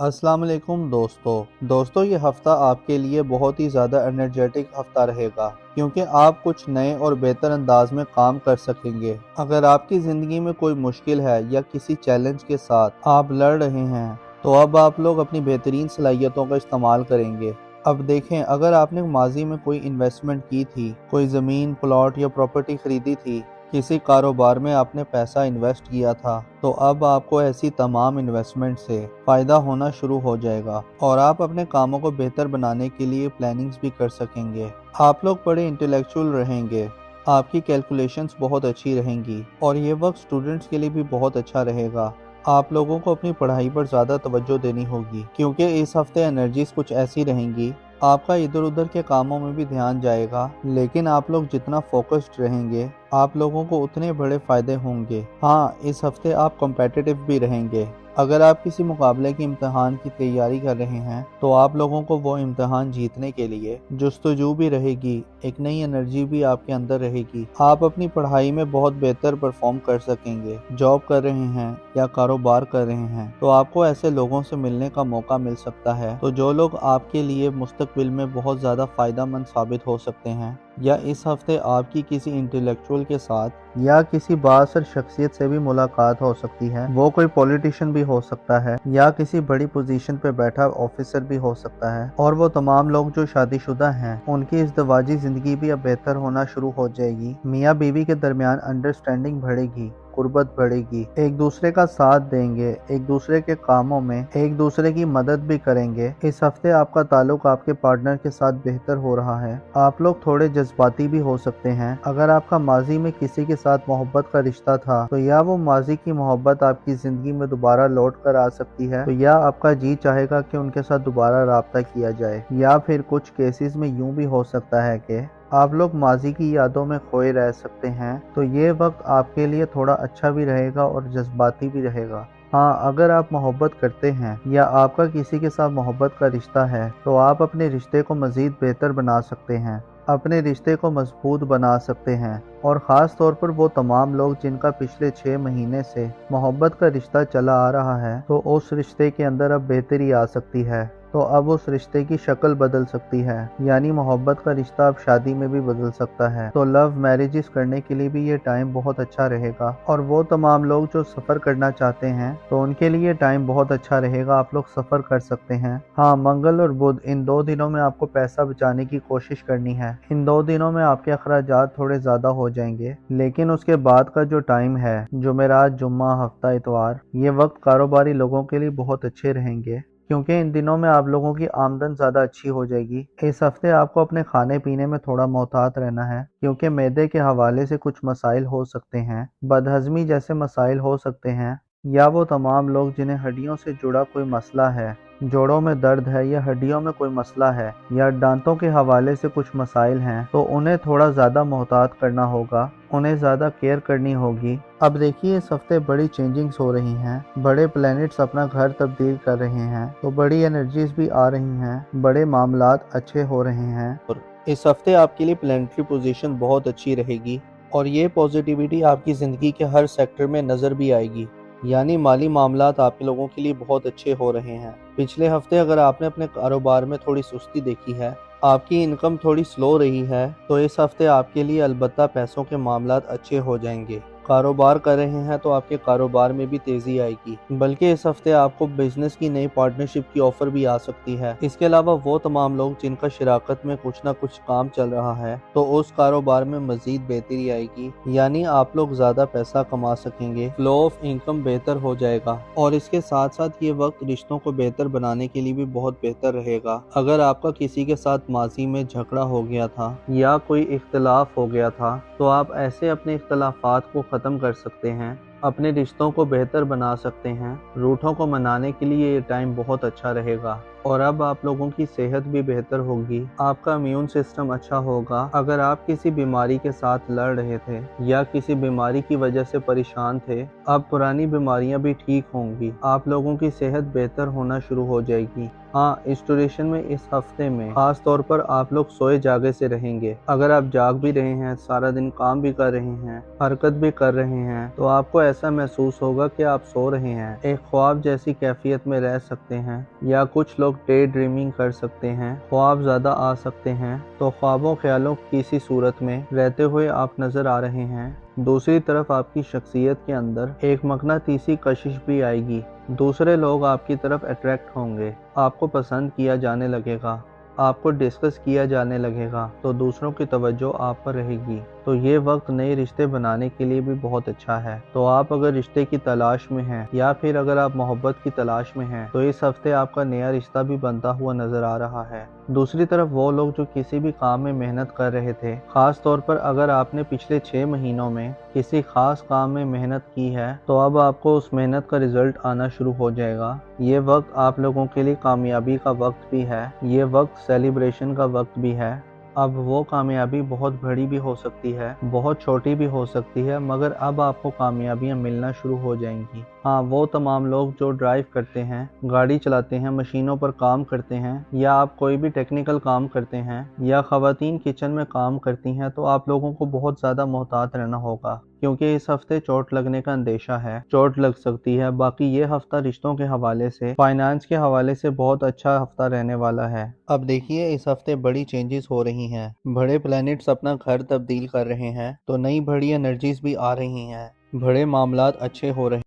अस्सलाम वालेकुम दोस्तों ये हफ़्ता आपके लिए बहुत ही ज़्यादा एनर्जेटिक हफ़्ता रहेगा क्योंकि आप कुछ नए और बेहतर अंदाज में काम कर सकेंगे। अगर आपकी ज़िंदगी में कोई मुश्किल है या किसी चैलेंज के साथ आप लड़ रहे हैं तो अब आप लोग अपनी बेहतरीन सलाहियतों का इस्तेमाल करेंगे। अब देखें, अगर आपने माजी में कोई इन्वेस्टमेंट की थी, कोई ज़मीन, प्लॉट या प्रॉपर्टी खरीदी थी, किसी कारोबार में आपने पैसा इन्वेस्ट किया था, तो अब आपको ऐसी तमाम इन्वेस्टमेंट से फ़ायदा होना शुरू हो जाएगा और आप अपने कामों को बेहतर बनाने के लिए प्लानिंग्स भी कर सकेंगे। आप लोग बड़े इंटेलेक्चुअल रहेंगे, आपकी कैलकुलेशंस बहुत अच्छी रहेंगी और ये वक्त स्टूडेंट्स के लिए भी बहुत अच्छा रहेगा। आप लोगों को अपनी पढ़ाई पर ज़्यादा तवज्जो देनी होगी क्योंकि इस हफ्ते एनर्जीज कुछ ऐसी रहेंगी। आपका इधर उधर के कामों में भी ध्यान जाएगा, लेकिन आप लोग जितना फोकस्ड रहेंगे आप लोगों को उतने बड़े फायदे होंगे। हाँ, इस हफ्ते आप कॉम्पिटिटिव भी रहेंगे। अगर आप किसी मुकाबले की इम्तिहान की तैयारी कर रहे हैं तो आप लोगों को वो इम्तिहान जीतने के लिए जुस्तजू भी रहेगी, एक नई एनर्जी भी आपके अंदर रहेगी। आप अपनी पढ़ाई में बहुत बेहतर परफॉर्म कर सकेंगे। जॉब कर रहे हैं या कारोबार कर रहे हैं तो आपको ऐसे लोगों से मिलने का मौका मिल सकता है तो जो लोग आपके लिए मुस्तकबिल में बहुत ज़्यादा फ़ायदेमंद साबित हो सकते हैं। या इस हफ्ते आपकी किसी इंटेलेक्चुअल के साथ या किसी बाअसर शख्सियत से भी मुलाकात हो सकती है। वो कोई पॉलिटिशियन भी हो सकता है या किसी बड़ी पोजीशन पे बैठा ऑफिसर भी हो सकता है। और वो तमाम लोग जो शादीशुदा हैं उनकी इज़्दिवाजी ज़िंदगी भी अब बेहतर होना शुरू हो जाएगी। मियाँ बीवी के दरमियान अंडरस्टैंडिंग बढ़ेगी, कुर्बत बढ़ेगी, एक दूसरे का साथ देंगे, एक दूसरे के कामों में एक दूसरे की मदद भी करेंगे। इस हफ्ते आपका ताल्लुक आपके पार्टनर के साथ बेहतर हो रहा है। आप लोग थोड़े जज्बाती भी हो सकते हैं। अगर आपका माजी में किसी के साथ मोहब्बत का रिश्ता था तो या वो माजी की मोहब्बत आपकी जिंदगी में दोबारा लौट कर आ सकती है, तो या आपका जी चाहेगा कि उनके साथ दोबारा राब्ता किया जाए, या फिर कुछ केसेस में यूं भी हो सकता है कि आप लोग माजी की यादों में खोए रह सकते हैं। तो ये वक्त आपके लिए थोड़ा अच्छा भी रहेगा और जज्बाती भी रहेगा। हाँ, अगर आप मोहब्बत करते हैं या आपका किसी के साथ मोहब्बत का रिश्ता है तो आप अपने रिश्ते को मज़ीद बेहतर बना सकते हैं, अपने रिश्ते को मजबूत बना सकते हैं। और ख़ास तौर पर वो तमाम लोग जिनका पिछले 6 महीने से मोहब्बत का रिश्ता चला आ रहा है तो उस रिश्ते के अंदर अब बेहतरी आ सकती है। तो अब उस रिश्ते की शक्ल बदल सकती है, यानी मोहब्बत का रिश्ता अब शादी में भी बदल सकता है। तो लव मैरिजेस करने के लिए भी ये टाइम बहुत अच्छा रहेगा। और वो तमाम लोग जो सफ़र करना चाहते हैं तो उनके लिए टाइम बहुत अच्छा रहेगा, आप लोग सफ़र कर सकते हैं। हाँ, मंगल और बुध इन 2 दिनों में आपको पैसा बचाने की कोशिश करनी है। इन 2 दिनों में आपके अखराजात थोड़े ज़्यादा हो जाएंगे, लेकिन उसके बाद का जो टाइम है, जुमेरात, जुम्मा, हफ्ता, इतवार, ये वक्त कारोबारी लोगों के लिए बहुत अच्छे रहेंगे क्योंकि इन दिनों में आप लोगों की आमदन ज़्यादा अच्छी हो जाएगी। इस हफ्ते आपको अपने खाने पीने में थोड़ा मोहतात रहना है क्योंकि मैदे के हवाले से कुछ मसाइल हो सकते हैं, बदहज़मी जैसे मसाइल हो सकते हैं। या वो तमाम लोग जिन्हें हड्डियों से जुड़ा कोई मसला है, जोड़ों में दर्द है या हड्डियों में कोई मसला है या दांतों के हवाले से कुछ मसाइल हैं तो उन्हें थोड़ा ज़्यादा मोहतात करना होगा, उन्हें ज़्यादा केयर करनी होगी। अब देखिए, इस हफ्ते बड़ी चेंजिंग्स हो रही हैं, बड़े प्लैनेट्स अपना घर तब्दील कर रहे हैं तो बड़ी एनर्जीज भी आ रही हैं, बड़े मामलात अच्छे हो रहे हैं। और इस हफ्ते आपके लिए प्लैनेटरी पोजीशन बहुत अच्छी रहेगी और ये पॉजिटिविटी आपकी ज़िंदगी के हर सेक्टर में नज़र भी आएगी। यानी माली मामलात आपके लोगों के लिए बहुत अच्छे हो रहे हैं। पिछले हफ्ते अगर आपने अपने कारोबार में थोड़ी सुस्ती देखी है, आपकी इनकम थोड़ी स्लो रही है, तो इस हफ्ते आपके लिए अलबत्ता पैसों के मामलात अच्छे हो जाएंगे। कारोबार कर रहे हैं तो आपके कारोबार में भी तेज़ी आएगी, बल्कि इस हफ्ते आपको बिजनेस की नई पार्टनरशिप की ऑफ़र भी आ सकती है। इसके अलावा वो तमाम लोग जिनका शराकत में कुछ ना कुछ काम चल रहा है तो उस कारोबार में मज़ीद बेहतरी आएगी, यानी आप लोग ज़्यादा पैसा कमा सकेंगे, फ्लो ऑफ इनकम बेहतर हो जाएगा। और इसके साथ साथ ये वक्त रिश्तों को बेहतर बनाने के लिए भी बहुत बेहतर रहेगा। अगर आपका किसी के साथ माजी में झगड़ा हो गया था या कोई इख्तलाफ हो गया था तो आप ऐसे अपने इख्तलाफात को ख़त्म कर सकते हैं, अपने रिश्तों को बेहतर बना सकते हैं। रूठों को मनाने के लिए ये टाइम बहुत अच्छा रहेगा। और अब आप लोगों की सेहत भी बेहतर होगी। आपका इम्यून सिस्टम अच्छा होगा। अगर आप किसी बीमारी के साथ लड़ रहे थे या किसी बीमारी की वजह से परेशान थे, अब पुरानी बीमारियां भी ठीक होंगी। आप लोगों की सेहत बेहतर होना शुरू हो जाएगी। हाँ, इस ड्यूरेशन में इस हफ्ते में खास तौर पर आप लोग सोए जागे से रहेंगे। अगर आप जाग भी रहे हैं, सारा दिन काम भी कर रहे हैं, हरकत भी कर रहे हैं, तो आपको ऐसा महसूस होगा कि आप सो रहे हैं। एक ख्वाब जैसी कैफियत में रह सकते हैं, या कुछ लोग डे ड्रीमिंग कर सकते हैं। ख्वाब ज्यादा आ सकते हैं, तो ख्वाबों ख्यालों की किसी सूरत में रहते हुए आप नजर आ रहे हैं। दूसरी तरफ आपकी शख्सियत के अंदर एक मकनातीसी कशिश भी आएगी। दूसरे लोग आपकी तरफ अट्रैक्ट होंगे, आपको पसंद किया जाने लगेगा, आपको डिस्कस किया जाने लगेगा, तो दूसरों की तवज्जो आप पर रहेगी। तो ये वक्त नए रिश्ते बनाने के लिए भी बहुत अच्छा है। तो आप अगर रिश्ते की तलाश में हैं, या फिर अगर आप मोहब्बत की तलाश में हैं, तो इस हफ्ते आपका नया रिश्ता भी बनता हुआ नजर आ रहा है। दूसरी तरफ वो लोग जो किसी भी काम में मेहनत कर रहे थे, खास तौर पर अगर आपने पिछले 6 महीनों में किसी खास काम में मेहनत की है, तो अब आपको उस मेहनत का रिजल्ट आना शुरू हो जाएगा। ये वक्त आप लोगों के लिए कामयाबी का वक्त भी है, ये वक्त सेलिब्रेशन का वक्त भी है। अब वो कामयाबी बहुत बड़ी भी हो सकती है, बहुत छोटी भी हो सकती है, मगर अब आपको कामयाबियां मिलना शुरू हो जाएंगी। हाँ, वो तमाम लोग जो ड्राइव करते हैं, गाड़ी चलाते हैं, मशीनों पर काम करते हैं, या आप कोई भी टेक्निकल काम करते हैं, या ख़वातीन किचन में काम करती हैं, तो आप लोगों को बहुत ज़्यादा मोहतात रहना होगा, क्योंकि इस हफ्ते चोट लगने का अंदेशा है, चोट लग सकती है। बाकी ये हफ्ता रिश्तों के हवाले से, फाइनेंस के हवाले से बहुत अच्छा हफ्ता रहने वाला है। अब देखिए, इस हफ्ते बड़ी चेंजेस हो रही हैं, बड़े प्लैनेट्स अपना घर तब्दील कर रहे हैं, तो नई बड़ी एनर्जीज भी आ रही हैं, बड़े मामलात अच्छे हो रहे